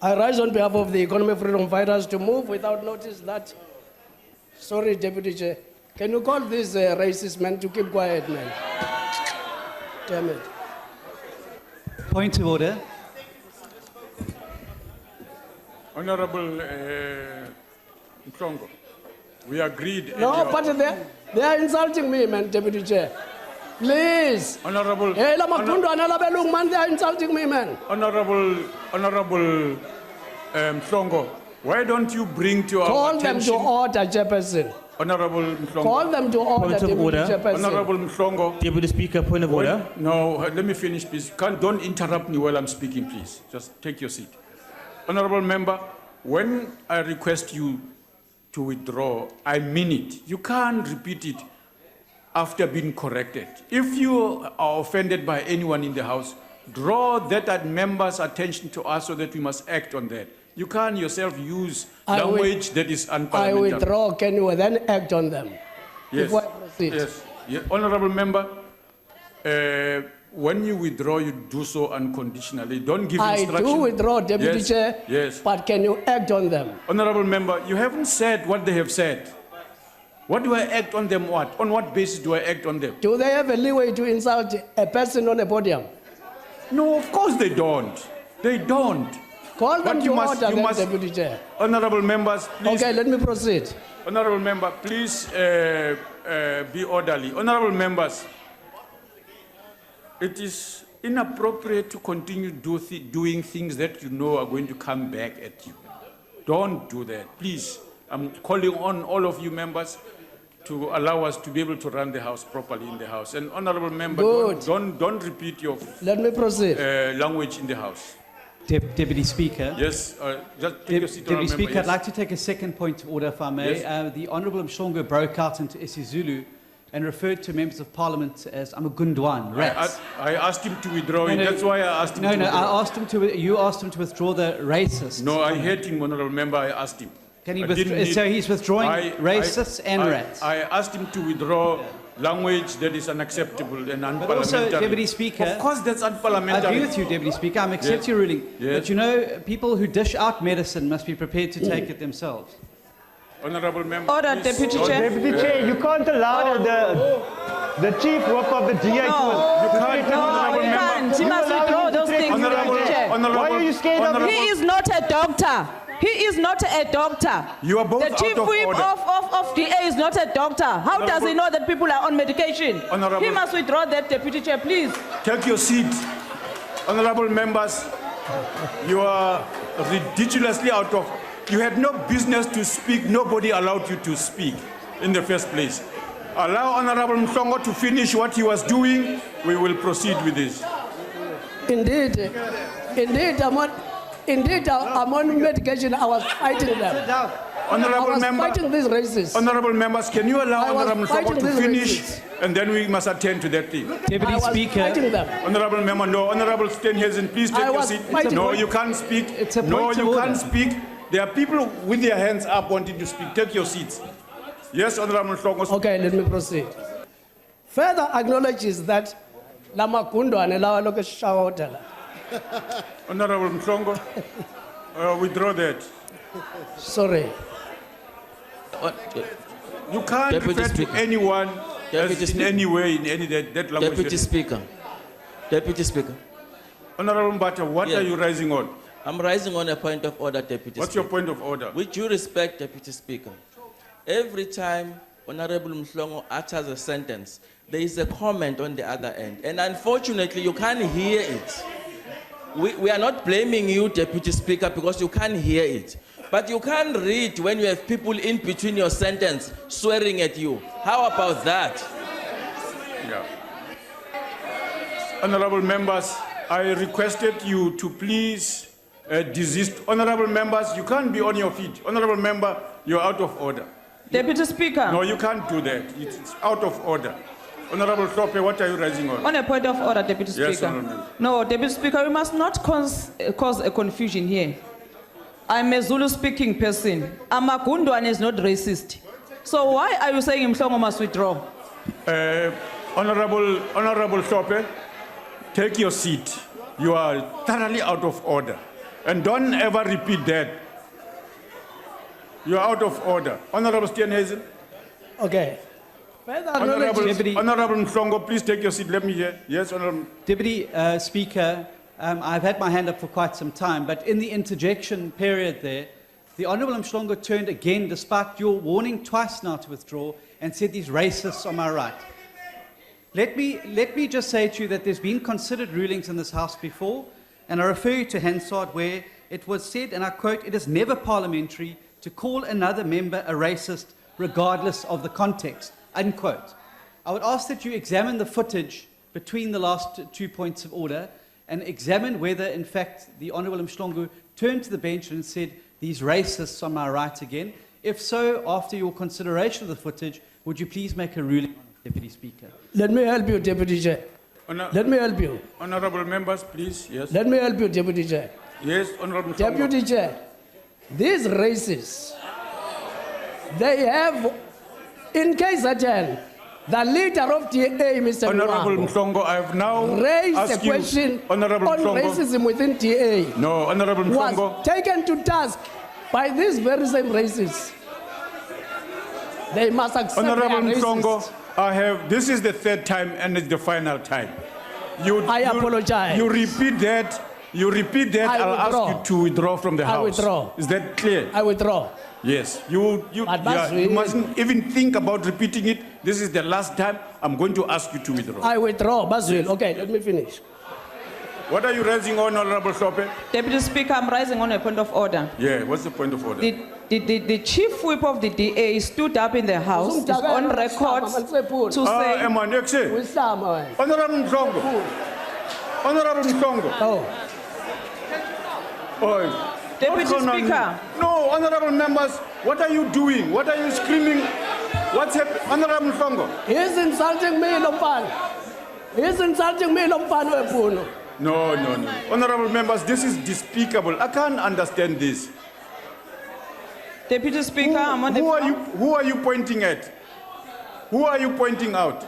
I rise on behalf of the Economic Freedom Fighters to move without notice that. Sorry, Deputy Chair. Can you call this racist man to keep quiet, man? Damn it. Point of order. Honorable Mhlongo, we agreed. No, but they are insulting me, man, Deputy Chair. Please. Honorable. Hey, man, they are insulting me, man. Honorable Mhlongo, why don't you bring to our attention? Call them to order, Chairperson. Honorable Mhlongo. Call them to order, Point of Deputy order. Chairperson. Honorable Mhlongo. Deputy Speaker, point of order. No, let me finish, please. Don't interrupt me while I'm speaking, please. Just take your seat. Honorable member, when I request you to withdraw, I mean it. You can't repeat it after being corrected. If you are offended by anyone in the House, draw that member's attention to us so that we must act on that. You can't yourself use language that is unparliamentary. I withdraw. Can you then act on them? Yes. Before I proceed. Yes. Yeah. Honorable member, when you withdraw, you do so unconditionally. Don't give instruction. I do withdraw, Deputy Chair. Yes. But can you act on them? Honorable member, you haven't said what they have said. What do I act on them? What? On what basis do I act on them? Do they have a leeway to insult a person on a podium? No, of course they don't. They don't. Call them But to order, then, Deputy Chair. Honorable members, please. Okay, let me proceed. Honorable member, please be orderly. Honorable members, it is inappropriate to continue doing things that you know are going to come back at you. Don't do that, please. I'm calling on all of you members to allow us to be able to run the House properly in the House. And honorable member, don't repeat your Let me proceed. language in the House. Deputy Speaker. Yes, just take your seat, Deputy Speaker, member, yes. I'd like to take a second point of order, if I may. Yes. The Honourable Mhlongo broke out into isiZulu and referred to members of Parliament as Amagundwan, rats. I asked him to withdraw it. That's why I asked him to withdraw. I asked him to. You asked him to withdraw the racist. No, I heard him, honorable member. I asked him. Can he withdraw? So he's withdrawing racists and rats. I asked him to withdraw language that is unacceptable and unparliamentary. But also, Deputy Speaker, of course, that's unparliamentary. I agree with you, Deputy Speaker. I accept your ruling. Yes. But you know, people who dish out medicine must be prepared to take it themselves. Honorable member. Order, please. Deputy Chair. Deputy Chair, you can't allow the chief whip of the DA No, you can't. He must withdraw those things, Deputy Chair. Why are you scared of He is not a doctor. He is not a doctor. You are both the chief out of whip order. of DA is not a doctor. How does he know that people are on medication? Honorable- He must withdraw that, Deputy Chair, please. Take your seat. Honorable members, you are ridiculously out of... You had no business to speak. Nobody allowed you to speak in the first place. Allow Honorable Mhlongo to finish what he was doing. We will proceed with this. Indeed, I'm on medication. I was fighting them. Honorable I was member, fighting these racists. Honorable members, can you allow I was Honorable Mhlongo fighting to these finish, racists. and then we must attend to that thing. I Deputy was Speaker. fighting them. Honorable member, no. Honorable Stenhuizen, please take I your was seat. fighting- No, you can't speak. It's a No, point of you order. can't speak. There are people with their hands up wanting to speak. Take your seats. Yes, Honorable Mhlongo. Okay, let me proceed. Further acknowledges that Lamakundwane lawa loke shawotela. Honorable Mhlongo, withdraw that. Sorry. You can't Deputy refer Speaker. to anyone Deputy as in Speaker. any way, in any that language. Deputy Speaker. Deputy Speaker. Honorable Mbata, what Yeah. are you rising on? I'm rising on a point of order, Deputy What's Speaker. your point of order? With due respect, Deputy Speaker, every time Honorable Mhlongo utters a sentence, there is a comment on the other end. And unfortunately, you can't hear it. We are not blaming you, Deputy Speaker, because you can't hear it. But you can't read when you have people in between your sentence swearing at you. How about that? Yeah. Honorable members, I requested you to please desist. Honorable members, you can't be on your feet. Honorable member, you're out of order. Deputy Speaker. No, you can't do that. It's out of order. Honorable Sope, what are you rising on? On a point of order, Deputy Yes, Speaker. Honourable. No, Deputy Speaker, we must not cause a confusion here. I'm a Zulu-speaking person. Amagundwane is not racist. So why are you saying Mhlongo must withdraw? Honorable Sope, take your seat. You are thoroughly out of order. And don't ever repeat that. You're out of order. Honorable Steenhuisen. Okay. Further Honorable, acknowledges, Honorable Mhlongo, please take your seat. Let me hear. Yes, Honorable. Deputy Speaker, I've had my hand up for quite some time, but in the interjection period there, the Honourable Mhlongo turned again, despite your warning twice now to withdraw, and said these racists on my right. Let me just say to you that there's been considered rulings in this House before, and I refer you to Hansard, where it was said, and I quote, "It is never parliamentary to call another member a racist regardless of the context," unquote. I would ask that you examine the footage between the last 2 points of order and examine whether, in fact, the Honourable Mhlongo turned to the bench and said, "These racists on my right again." If so, after your consideration of the footage, would you please make a ruling, Deputy Speaker? let me help you, Deputy Chair. Let me help you. Honorable members, please. Yes. Let me help you, Deputy Chair. Yes, Honorable Mhlongo. Deputy Chair, these racists, they have, in KZN, the leader of DA, Mr. Honorable Mwango, Mhlongo, I have now raised a asked you, question Honorable on Mhlongo. racism within DA. No, Honorable Was Mhlongo. taken to task by these very same racists. They must accept Honorable they are Mhlongo, racist. this is the third time and it's the final time. I apologize. You repeat that. I I'll ask withdraw. you to withdraw from the I House. withdraw. Is that clear? I withdraw. Yes. But You Basweli- mustn't even think about repeating it. This is the last time. I'm going to ask you to withdraw. I withdraw. Basweli. Okay, let me finish. What are you raising on, Honorable Sope? Deputy Speaker, I'm rising on a point of order. Yeah, what's the point of order? The chief whip of the DA stood up in the House, is on record to say, Wisama, man. Honorable Mhlongo. Honorable Mhlongo. Oh, Oi. Deputy What's going on? Speaker. No, honorable members, what are you doing? What are you screaming? What's happening? Honorable Mhlongo. he's insulting me, Lompan. He's insulting me, Lompan Wepuno. No. Honorable members, this is despicable. I can't understand this. Deputy Speaker, I'm on the Who are you pointing at? Who are you pointing out?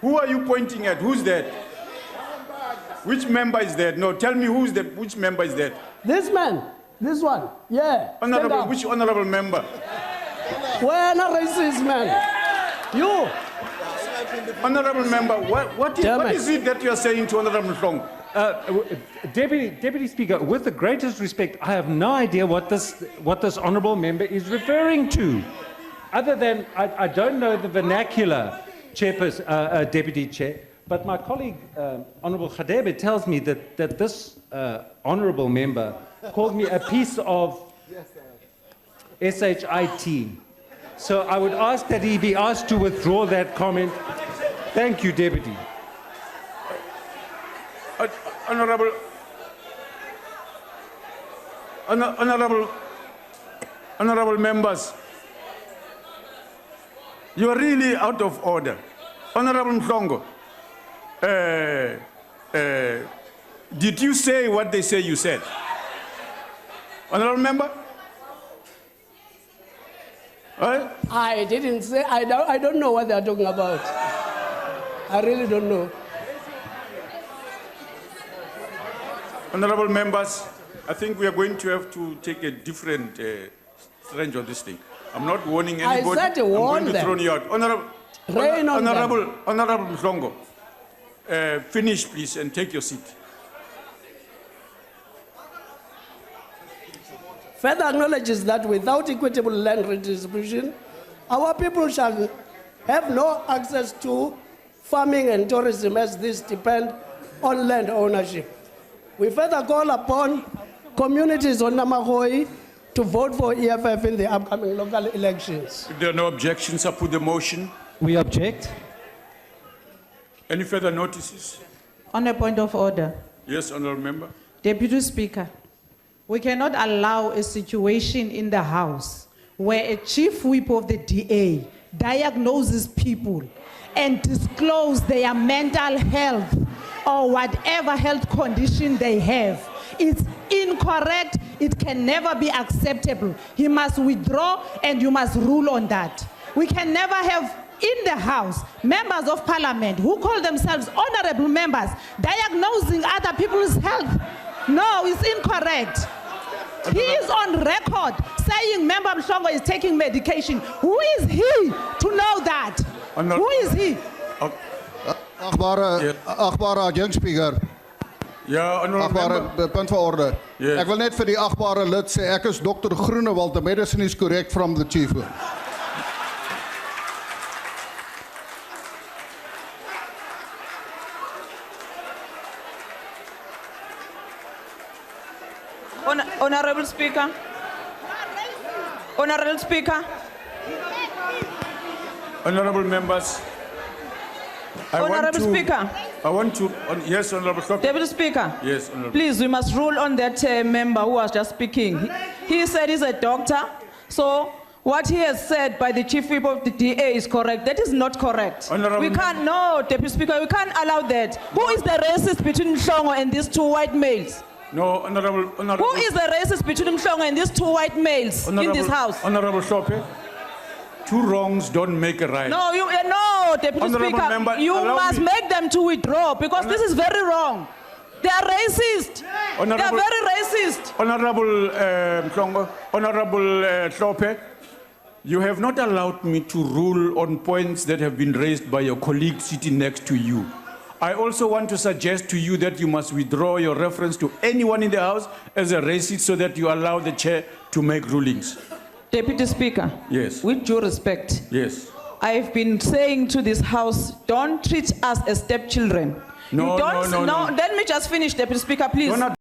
Who are you pointing at? Who's that? Which member is that? No, tell me which member is that? This man, this one, yeah. stand Honorable, up. which honorable member? We're not racist, man. You, Honorable member, what Chairman. is it that you are saying to Honorable Mhlongo? Deputy Speaker, with the greatest respect, I have no idea what this honourable member is referring to. Other than, I don't know the vernacular, Deputy Chair, but my colleague, Honourable Khadebe, tells me that this honourable member called me a piece of SHIT. So I would ask that he be asked to withdraw that comment. Thank you, Deputy. Honorable members, you are really out of order. Honorable Mhlongo, did you say what they say you said? Honorable member? I didn't say, I don't know what they're talking about. I really don't know. Honorable members, I think we are going to have to take a different strange on this thing. I'm not warning I anybody. said to I'm warn going to them. throw you out. Rain on them. Honorable Mhlongo, finish please and take your seat. Further acknowledges that without equitable land redistribution, our people shall have no access to farming and tourism, as this depend on land ownership. We further call upon communities on Namahoi to vote for EFF in the upcoming local elections. If there are no objections, I put the motion. We object. Any further notices? On a point of order, Yes, honorable member. Deputy Speaker, we cannot allow a situation in the House where a chief whip of the DA diagnoses people and discloses their mental health or whatever health condition they have. It's incorrect. It can never be acceptable. He must withdraw and you must rule on that. We can never have in the House members of Parliament who call themselves honorable members diagnosing other people's health. No, it's incorrect. He is on record saying Member Mhlongo is taking medication. Who is he to know that? Who is he? Agbare young speaker. Yeah, honorable member. Agbare punt van orde. Yes. Ek wil net vir die agbare lid sê ek is Dr. Groenewald. The medicine is correct from the chief. Honorable Speaker. Honorable Speaker. Honorable members. Honorable Speaker. I want to, yes, Honorable Speaker. Deputy Speaker. Yes, Honorable. Please, we must rule on that member who was just speaking. He said he's a doctor, so what he has said by the Chief Whip of the DA is correct. That is not correct. Honorable We can't, no, Deputy Speaker, we can't allow that. Who is the racist between Mhlongo and these two white males? No, Honorable. Who is the racist between Mhlongo and these two white males in this house? Honorable Shope, two wrongs don't make a right. No, no, Deputy Honorable Speaker, member, you allow must me. make them to withdraw because this is very wrong. They are racist. They are Honorable- very racist. Honorable Mhlongo, Honorable Shope, you have not allowed me to rule on points that have been raised by your colleague sitting next to you. I also want to suggest to you that you must withdraw your reference to anyone in the House as a racist so that you allow the chair to make rulings. Deputy Speaker. Yes. With due respect, Yes. I've been saying to this House, don't treat us as stepchildren. No, You don't, no. Let me just finish, Deputy Speaker, please. No, no.